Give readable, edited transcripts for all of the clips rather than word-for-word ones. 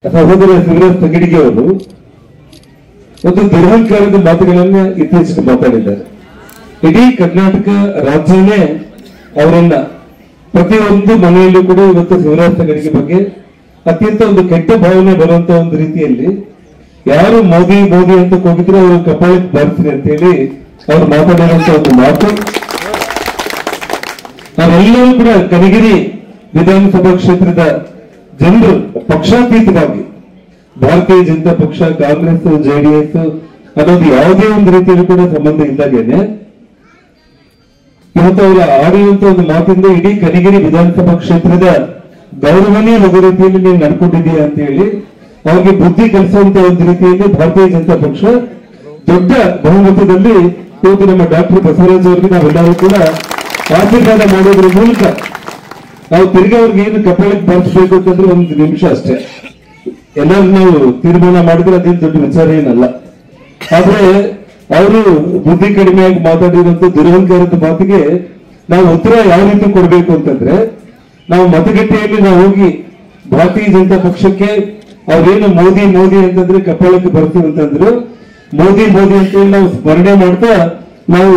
ಸಹೋದರ ಶಿವರಾಜ್ ತಂಗಡಿಗೆ ಅವರು ಒಂದು ದುರಹಂಕಾರದ ಮಾತುಗಳನ್ನ ಇತ್ತೀಚೆಗೆ ಮಾತಾಡಿದ್ದಾರೆ. ಇಡೀ ಕರ್ನಾಟಕ ರಾಜ್ಯನೇ ಅವರನ್ನ ಪ್ರತಿಯೊಂದು ಮನೆಯಲ್ಲೂ ಕೂಡ ಇವತ್ತು ಶಿವರಾಜ್ ತಂಗಡಿಗೆ ಬಗ್ಗೆ ಅತ್ಯಂತ ಒಂದು ಕೆಟ್ಟ ಭಾವನೆ ಬರುವಂತ ಒಂದು ರೀತಿಯಲ್ಲಿ ಯಾರು ಮೋದಿ ಮೋದಿ ಅಂತ ಹೋಗಿದ್ರೆ ಅವರು ಕಪಾಳಕ್ಕೆ ಬರ್ತೀನಿ ಅಂತ ಹೇಳಿ ಅವ್ರು ಮಾತಾಡಿರುವಂತ ಒಂದು ಮಾತು. ನಾವೆಲ್ಲರೂ ಕೂಡ ಕನಗಿರಿ ವಿಧಾನಸಭಾ ಕ್ಷೇತ್ರದ ಜನರು ಪಕ್ಷಾತೀತವಾಗಿ ಭಾರತೀಯ ಜನತಾ ಪಕ್ಷ, ಕಾಂಗ್ರೆಸ್, ಜೆಡಿಎಸ್ ಅನ್ನೋದು ಯಾವುದೇ ಒಂದು ರೀತಿಯಲ್ಲಿ ಕೂಡ ಸಂಬಂಧ ಇದ್ದಾಗೇನೆ ಇವತ್ತು ಅವರ ಆಡಿರುವಂತ ಒಂದು ಮಾತಿಂದ ಇಡೀ ಕನಗಿರಿ ವಿಧಾನಸಭಾ ಕ್ಷೇತ್ರದ ಗೌರವನೇ ಹೋಗೋ ರೀತಿಯಲ್ಲಿ ನೀವು ನಡ್ಕೊಂಡಿದ್ದೀಯಾ ಅಂತ ಹೇಳಿ ಅವ್ರಿಗೆ ಬುದ್ಧಿ ಕಲಿಸುವಂತ ಒಂದು ರೀತಿಯಲ್ಲಿ ಭಾರತೀಯ ಜನತಾ ಪಕ್ಷ ದೊಡ್ಡ ಬಹುಮತದಲ್ಲಿ ಇವತ್ತು ನಮ್ಮ ಡಾಕ್ಟರ್ ಬಸವರಾಜ್ ಅವರಿಗೆ ನಾವೆಲ್ಲರೂ ಕೂಡ ಆಶೀರ್ವಾದ ಮಾಡೋದ್ರ ಮೂಲಕ ನಾವು ತಿರ್ಗಿ ಅವ್ರಿಗೆ ಏನು ಕಪಾಳಕ್ಕೆ ಬಾರಿಸಬೇಕು ಅಂತಂದ್ರೆ ಒಂದು ನಿಮಿಷ ಅಷ್ಟೇ. ಎಲ್ಲರೂ ನಾವು ತೀರ್ಮಾನ ಮಾಡಿದ್ರೆ ಅದೇನು ದೊಡ್ಡ ವಿಚಾರ ಏನಲ್ಲ. ಆದ್ರೆ ಅವರು ಬುದ್ಧಿ ಕಡಿಮೆಯಾಗಿ ಮಾತಾಡಿರುವಂತ ದುರಹಂಕಾರದ ಮಾತಿಗೆ ನಾವು ಉತ್ತರ ಯಾವ ರೀತಿ ಕೊಡ್ಬೇಕು ಅಂತಂದ್ರೆ, ನಾವು ಮತಗಟ್ಟೆಯಲ್ಲಿ ನಾವು ಹೋಗಿ ಭಾರತೀಯ ಜನತಾ ಪಕ್ಷಕ್ಕೆ ಅವ್ರೇನು ಮೋದಿ ಮೋದಿ ಅಂತಂದ್ರೆ ಕಪಾಳಕ್ಕೆ ಬರ್ತೀವಿ ಅಂತಂದ್ರು, ಮೋದಿ ಮೋದಿ ಅಂತೇಳಿ ನಾವು ಸ್ಮರಣೆ ಮಾಡ್ತಾ ನಾವು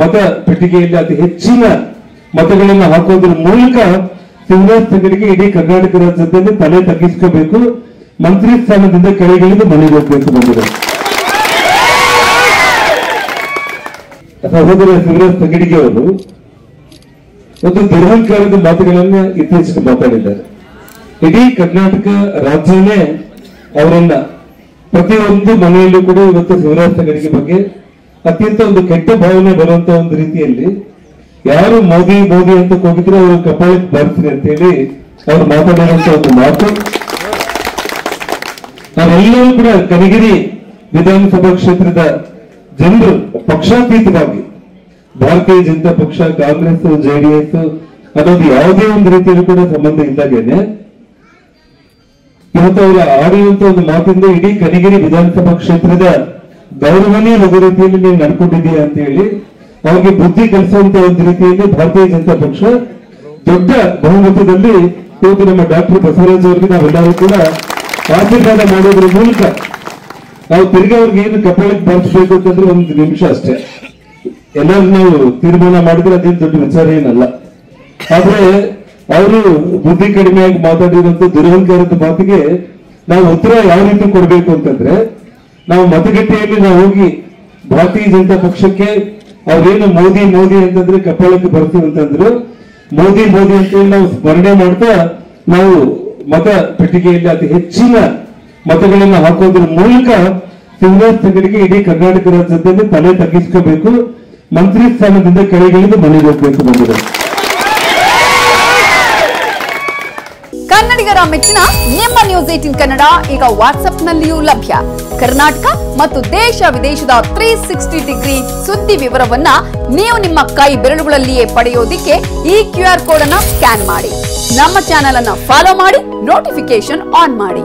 ಮತ ಪೆಟ್ಟಿಗೆಯಲ್ಲಿ ಅತಿ ಹೆಚ್ಚಿನ ಮತಗಳನ್ನು ಹಾಕೋದ್ರ ಮೂಲಕ ಶಿವರಾಜ್ ತಂಗಡಿಗೆ ಇಡೀ ಕರ್ನಾಟಕ ರಾಜ್ಯದಲ್ಲಿ ತಲೆ ತಗ್ಗಿಸ್ಕೋಬೇಕು, ಮಂತ್ರಿ ಸ್ಥಾನದಿಂದ ಕೆಳಗಿಳಿದು ಮನೆಗೆ ಹೋಗ್ಬೇಕು ಬಂದಿದೆ. ಸಹೋದರ ಶಿವರಾಜ್ ತಂಗಡಿಗೆ ಅವರು ಒಂದು ದುರಹಂಕಾರದ ಮಾತುಗಳನ್ನ ಇತ್ತೀಚೆಗೆ ಮಾತಾಡಿದ್ದಾರೆ. ಇಡೀ ಕರ್ನಾಟಕ ರಾಜ್ಯನೇ ಅವರನ್ನ ಪ್ರತಿಯೊಂದು ಮನೆಯಲ್ಲೂ ಕೂಡ ಇವತ್ತು ಶಿವರಾಜ್ ತಂಗಡಿಗೆ ಬಗ್ಗೆ ಅತ್ಯಂತ ಒಂದು ಕೆಟ್ಟ ಭಾವನೆ ಬರುವಂತ ಒಂದು ರೀತಿಯಲ್ಲಿ ಯಾರು ಮೋದಿ ಮೋದಿ ಅಂತ ಹೋಗಿದ್ರೆ ಅವರು ಕಪಾಳಕ್ಕೆ ಬರ್ತೀನಿ ಅಂತ ಹೇಳಿ ಅವ್ರು ಮಾತಾಡಿರುವಂತ ಒಂದು ಮಾತು. ನಾವೆಲ್ಲರೂ ಕೂಡ ಕನಗಿರಿ ವಿಧಾನಸಭಾ ಕ್ಷೇತ್ರದ ಜನರು ಪಕ್ಷಾತೀತವಾಗಿ ಭಾರತೀಯ ಜನತಾ ಪಕ್ಷ, ಕಾಂಗ್ರೆಸ್, ಜೆಡಿಎಸ್ ಅನ್ನೋದು ಯಾವುದೇ ಒಂದು ರೀತಿಯಲ್ಲಿ ಕೂಡ ಸಂಬಂಧ ಇದ್ದಾಗೇನೆ ಇವತ್ತು ಅವರ ಆಡಿರುವಂತ ಒಂದು ಮಾತಿಂದ ಇಡೀ ಕನಗಿರಿ ವಿಧಾನಸಭಾ ಕ್ಷೇತ್ರದ ಗೌರವನೇ ಹೋಗೋ ರೀತಿಯಲ್ಲಿ ನೀವು ನಡ್ಕೊಂಡಿದ್ದೀಯಾ ಅಂತ ಹೇಳಿ ಅವ್ರಿಗೆ ಬುದ್ಧಿ ಕಲಿಸುವಂತ ಒಂದು ರೀತಿಯಲ್ಲಿ ಭಾರತೀಯ ಜನತಾ ಪಕ್ಷ ದೊಡ್ಡ ಬಹುಮತದಲ್ಲಿ ಇವತ್ತು ನಮ್ಮ ಡಾಕ್ಟರ್ ಬಸವರಾಜ್ ಅವರಿಗೆ ನಾವೆಲ್ಲರೂ ಕೂಡ ಆಶೀರ್ವಾದ ಮಾಡೋದ್ರ ಮೂಲಕ ನಾವು ತಿರ್ಗಿ ಅವ್ರಿಗೆ ಏನು ಕಪಾಳಕ್ಕೆ ಬಾರಿಸಬೇಕು ಅಂತಂದ್ರೆ ಒಂದು ನಿಮಿಷ ಅಷ್ಟೇ. ಎಲ್ಲರೂ ನಾವು ತೀರ್ಮಾನ ಮಾಡಿದ್ರೆ ಅದೇನು ದೊಡ್ಡ ವಿಚಾರ ಏನಲ್ಲ. ಆದ್ರೆ ಅವರು ಬುದ್ಧಿ ಕಡಿಮೆಯಾಗಿ ಮಾತಾಡಿರುವಂತ ದುರಹಂಕಾರದ ಮಾತಿಗೆ ನಾವು ಉತ್ತರ ಯಾವ ರೀತಿ ಕೊಡ್ಬೇಕು ಅಂತಂದ್ರೆ, ನಾವು ಮತಗಟ್ಟೆಯಲ್ಲಿ ನಾವು ಹೋಗಿ ಭಾರತೀಯ ಜನತಾ ಪಕ್ಷಕ್ಕೆ ಅವ್ರೇನು ಮೋದಿ ಮೋದಿ ಅಂತಂದ್ರೆ ಕಪಾಳಕ್ಕೆ ಬರ್ತೀವಿ ಅಂತಂದ್ರು, ಮೋದಿ ಮೋದಿ ಅಂತೇಳಿ ನಾವು ಸ್ಮರಣೆ ಮಾಡ್ತಾ ನಾವು ಮತ ಪೆಟ್ಟಿಗೆಯಲ್ಲಿ ಅತಿ ಹೆಚ್ಚಿನ ಮತಗಳನ್ನು ಹಾಕೋದ್ರ ಮೂಲಕ ಶಿವರಾಜ್ ತಂಗಡಿಗೆ ಇಡೀ ಕರ್ನಾಟಕ ರಾಜ್ಯದಲ್ಲಿ ತಲೆ ತಗ್ಗಿಸ್ಕೋಬೇಕು, ಮಂತ್ರಿ ಸ್ಥಾನದಿಂದ ಕೆಳಗಿಳಿದು ಮನೆಗೆ ಹೋಗ್ಬೇಕು ಬಂದಿದೆ. ಕನ್ನಡಿಗರ ಮೆಚ್ಚಿನ ನಿಮ್ಮ ನ್ಯೂಸ್ 18 ಕನ್ನಡ ಈಗ ವಾಟ್ಸ್ಆಪ್ನಲ್ಲಿಯೂ ಲಭ್ಯ. ಕರ್ನಾಟಕ ಮತ್ತು ದೇಶ ವಿದೇಶದ 360 ಡಿಗ್ರಿ ಸುದ್ದಿ ವಿವರವನ್ನ ನೀವು ನಿಮ್ಮ ಕೈ ಬೆರಳುಗಳಲ್ಲಿಯೇ ಪಡೆಯೋದಿಕ್ಕೆ ಈ QR ಕೋಡ್ ಅನ್ನ ಸ್ಕ್ಯಾನ್ ಮಾಡಿ. ನಮ್ಮ ಚಾನೆಲ್ ಅನ್ನ ಫಾಲೋ ಮಾಡಿ, ನೋಟಿಫಿಕೇಶನ್ ಆನ್ ಮಾಡಿ.